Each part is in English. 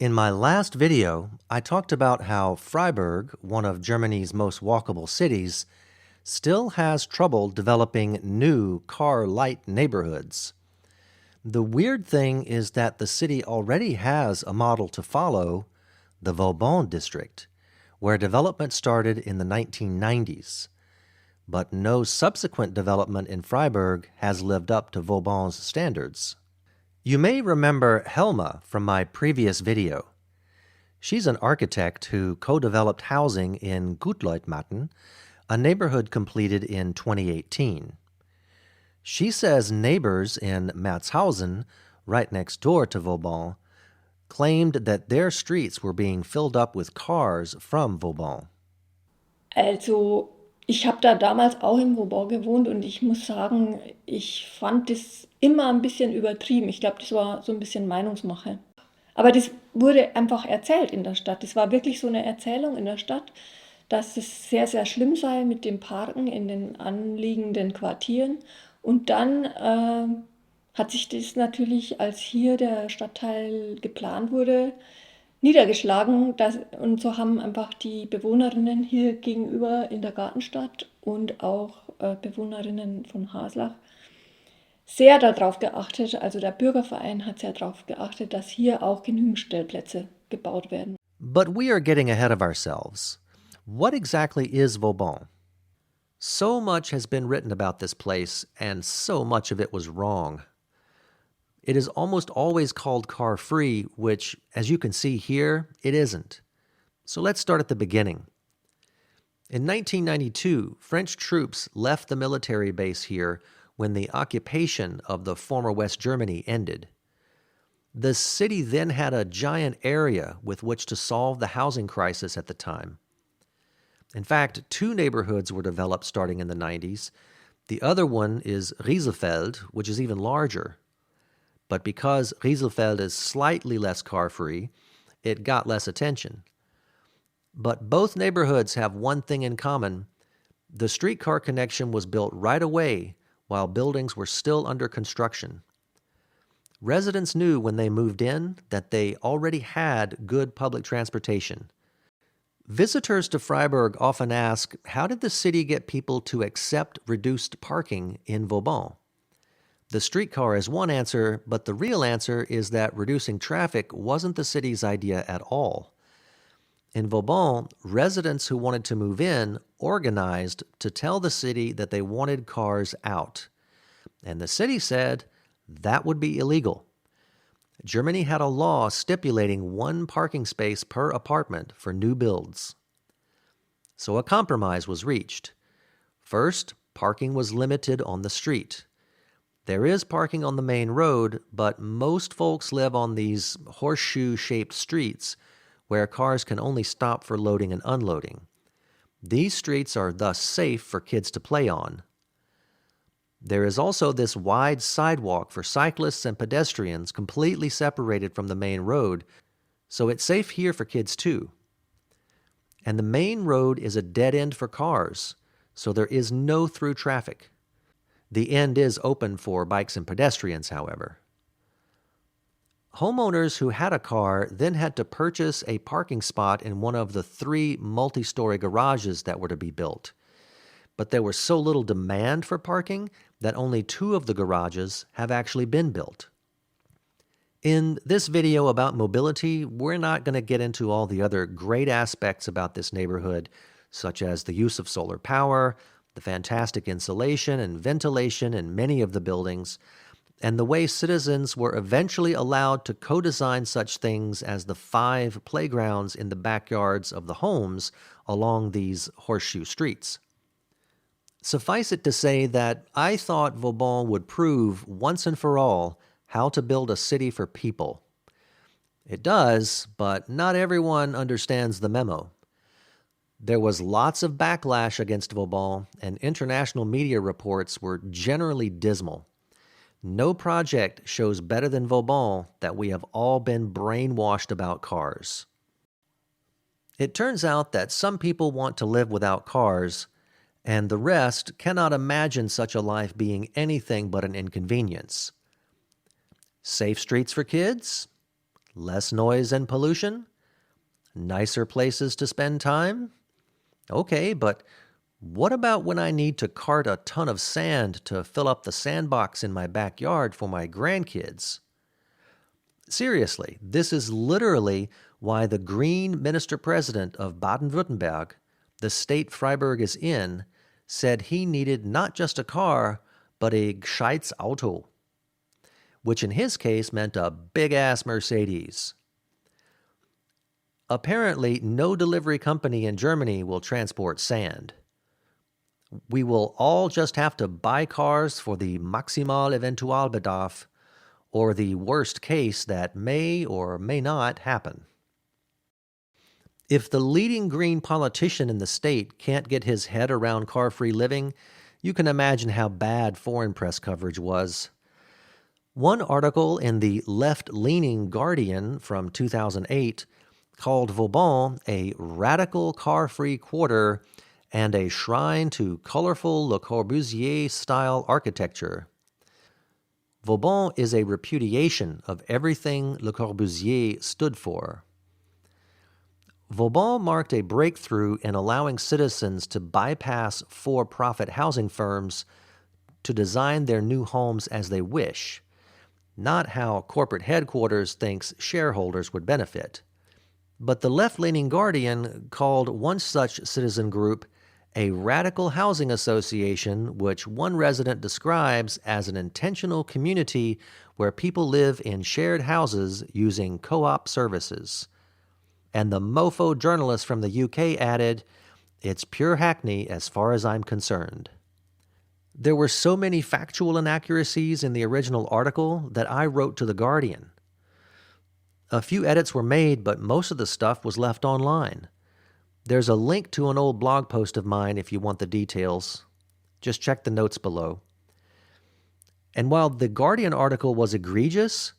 In my last video, I talked about how Freiburg, one of Germany's most walkable cities, still has trouble developing new car-light neighborhoods. The weird thing is that the city already has a model to follow, the Vauban district, where development started in the 1990s. But no subsequent development in Freiburg has lived up to Vauban's standards. You may remember Helma from my previous video. She's an architect who co-developed housing in Gutleutmatten, a neighborhood completed in 2018. She says neighbors in Merzhausen, right next door to Vauban, claimed that their streets were being filled up with cars from Vauban. Also, ich habe da damals auch in Vauban gewohnt und ich muss sagen, ich fand das immer ein bisschen übertrieben. Ich glaube, das war so ein bisschen Meinungsmache. Aber das wurde einfach erzählt in der Stadt. Das war wirklich so eine Erzählung in der Stadt, dass es sehr, sehr schlimm sei mit dem Parken in den anliegenden Quartieren. Und dann hat sich das natürlich, als hier der Stadtteil geplant wurde, niedergeschlagen. Und so haben einfach die Bewohnerinnen hier gegenüber in der Gartenstadt und auch Bewohnerinnen von Haslach sehr darauf geachtet, also der Bürgerverein hat sehr darauf geachtet, dass hier auch genügend Stellplätze gebaut werden. But we are getting ahead of ourselves. What exactly is Vauban? So much has been written about this place, and so much of it was wrong. It is almost always called car-free, which, as you can see here, it isn't. So let's start at the beginning. In 1992, French troops left the military base here when the occupation of the former West Germany ended. The city then had a giant area with which to solve the housing crisis at the time. In fact, two neighborhoods were developed starting in the 90s. The other one is Rieselfeld, which is even larger. But because Rieselfeld is slightly less car-free, it got less attention. But both neighborhoods have one thing in common. The streetcar connection was built right away while buildings were still under construction. Residents knew when they moved in that they already had good public transportation. Visitors to Freiburg often ask, how did the city get people to accept reduced parking in Vauban? The streetcar is one answer, but the real answer is that reducing traffic wasn't the city's idea at all. In Vauban, residents who wanted to move in organized to tell the city that they wanted cars out. And the city said that would be illegal. Germany had a law stipulating one parking space per apartment for new builds. So a compromise was reached. First, parking was limited on the street. There is parking on the main road, but most folks live on these horseshoe-shaped streets where cars can only stop for loading and unloading. These streets are thus safe for kids to play on. There is also this wide sidewalk for cyclists and pedestrians completely separated from the main road, so it's safe here for kids too. And the main road is a dead end for cars, so there is no through traffic. The end is open for bikes and pedestrians, however. Homeowners who had a car then had to purchase a parking spot in one of the 3 multi-story garages that were to be built. But there was so little demand for parking that only 2 of the garages have actually been built. In this video about mobility, we're not going to get into all the other great aspects about this neighborhood, such as the use of solar power, the fantastic insulation and ventilation in many of the buildings, and the way citizens were eventually allowed to co-design such things as the 5 playgrounds in the backyards of the homes along these horseshoe streets. Suffice it to say that I thought Vauban would prove once and for all how to build a city for people. It does, but not everyone understands the memo. There was lots of backlash against Vauban, and international media reports were generally dismal. No project shows better than Vauban that we have all been brainwashed about cars. It turns out that some people want to live without cars, and the rest cannot imagine such a life being anything but an inconvenience. Safe streets for kids? Less noise and pollution? Nicer places to spend time? Okay, but what about when I need to cart a ton of sand to fill up the sandbox in my backyard for my grandkids? Seriously, this is literally why the Green Minister-President of Baden-Württemberg, the state Freiburg is in, said he needed not just a car, but a gescheites Auto, which in his case meant a big-ass Mercedes. Apparently, no delivery company in Germany will transport sand. We will all just have to buy cars for the maximal Eventualbedarf, or the worst case that may or may not happen. If the leading green politician in the state can't get his head around car-free living, you can imagine how bad foreign press coverage was. One article in the left-leaning Guardian from 2008 called Vauban a radical car-free quarter and a shrine to colorful Le Corbusier-style architecture. Vauban is a repudiation of everything Le Corbusier stood for. Vauban marked a breakthrough in allowing citizens to bypass for-profit housing firms to design their new homes as they wish, not how corporate headquarters thinks shareholders would benefit. But the left-leaning Guardian called one such citizen group a radical housing association, which one resident describes as an intentional community where people live in shared houses using co-op services. And the mofo journalist from the UK added, "It's pure hackney as far as I'm concerned." There were so many factual inaccuracies in the original article that I wrote to The Guardian. A few edits were made, but most of the stuff was left online. There's a link to an old blog post of mine if you want the details. Just check the notes below. And while the Guardian article was egregious,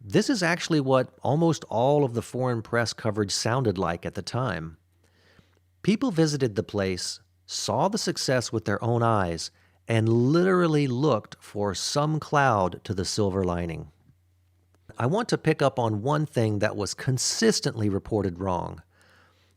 this is actually what almost all of the foreign press coverage sounded like at the time. People visited the place, saw the success with their own eyes, and literally looked for some cloud to the silver lining. I want to pick up on one thing that was consistently reported wrong: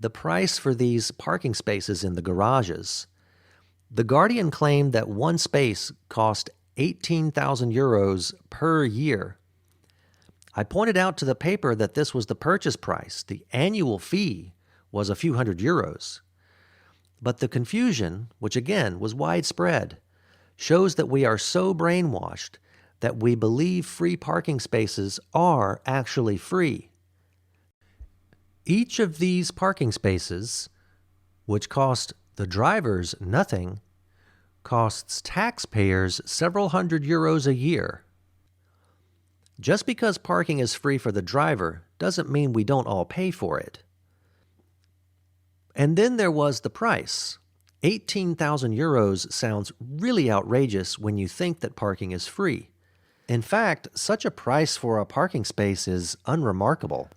the price for these parking spaces in the garages. The Guardian claimed that one space cost 18,000 euros per year. I pointed out to the paper that this was the purchase price. The annual fee was a few hundred euros. But the confusion, which again was widespread, shows that we are so brainwashed that we believe free parking spaces are actually free. Each of these parking spaces, which cost the drivers nothing, costs taxpayers several hundred euros a year. Just because parking is free for the driver doesn't mean we don't all pay for it. And then there was the price. 18,000 euros sounds really outrageous when you think that parking is free. In fact, such a price for a parking space is unremarkable.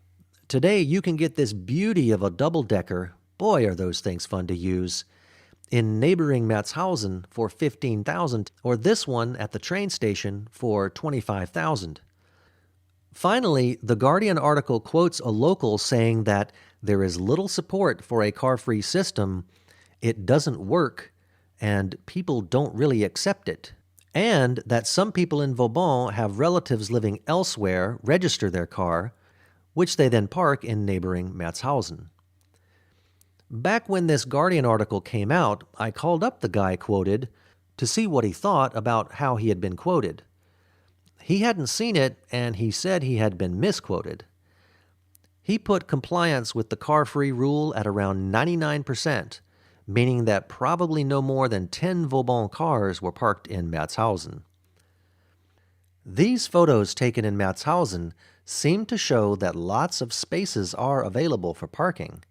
Today, you can get this beauty of a double-decker, boy are those things fun to use, in neighboring Merzhausen for 15,000, or this one at the train station for 25,000. Finally, the Guardian article quotes a local saying that there is little support for a car-free system, it doesn't work, and people don't really accept it, and that some people in Vauban have relatives living elsewhere register their car, which they then park in neighboring Merzhausen. Back when this Guardian article came out, I called up the guy quoted to see what he thought about how he had been quoted. He hadn't seen it, and he said he had been misquoted. He put compliance with the car-free rule at around 99%, meaning that probably no more than 10 Vauban cars were parked in Merzhausen. These photos taken in Merzhausen seem to show that lots of spaces are available for parking.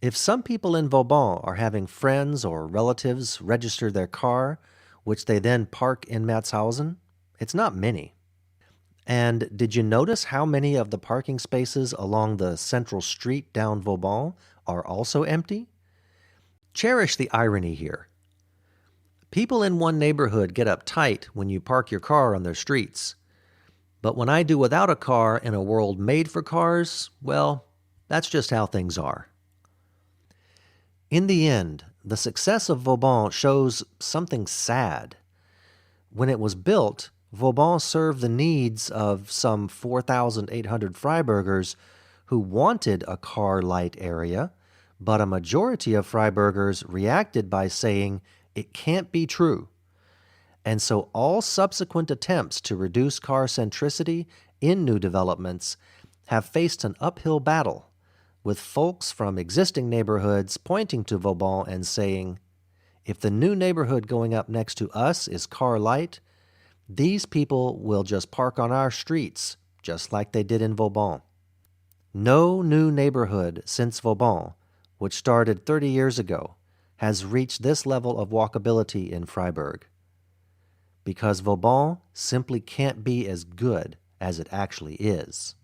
If some people in Vauban are having friends or relatives register their car, which they then park in Merzhausen, it's not many. And did you notice how many of the parking spaces along the central street down Vauban are also empty? Cherish the irony here. People in one neighborhood get uptight when you park your car on their streets. But when I do without a car in a world made for cars, well, that's just how things are. In the end, the success of Vauban shows something sad. When it was built, Vauban served the needs of some 4,800 Freiburgers who wanted a car-light area, but a majority of Freiburgers reacted by saying it can't be true. And so all subsequent attempts to reduce car centricity in new developments have faced an uphill battle, with folks from existing neighborhoods pointing to Vauban and saying, if the new neighborhood going up next to us is car light, these people will just park on our streets, just like they did in Vauban. No new neighborhood since Vauban, which started 30 years ago, has reached this level of walkability in Freiburg. Because Vauban simply can't be as good as it actually is.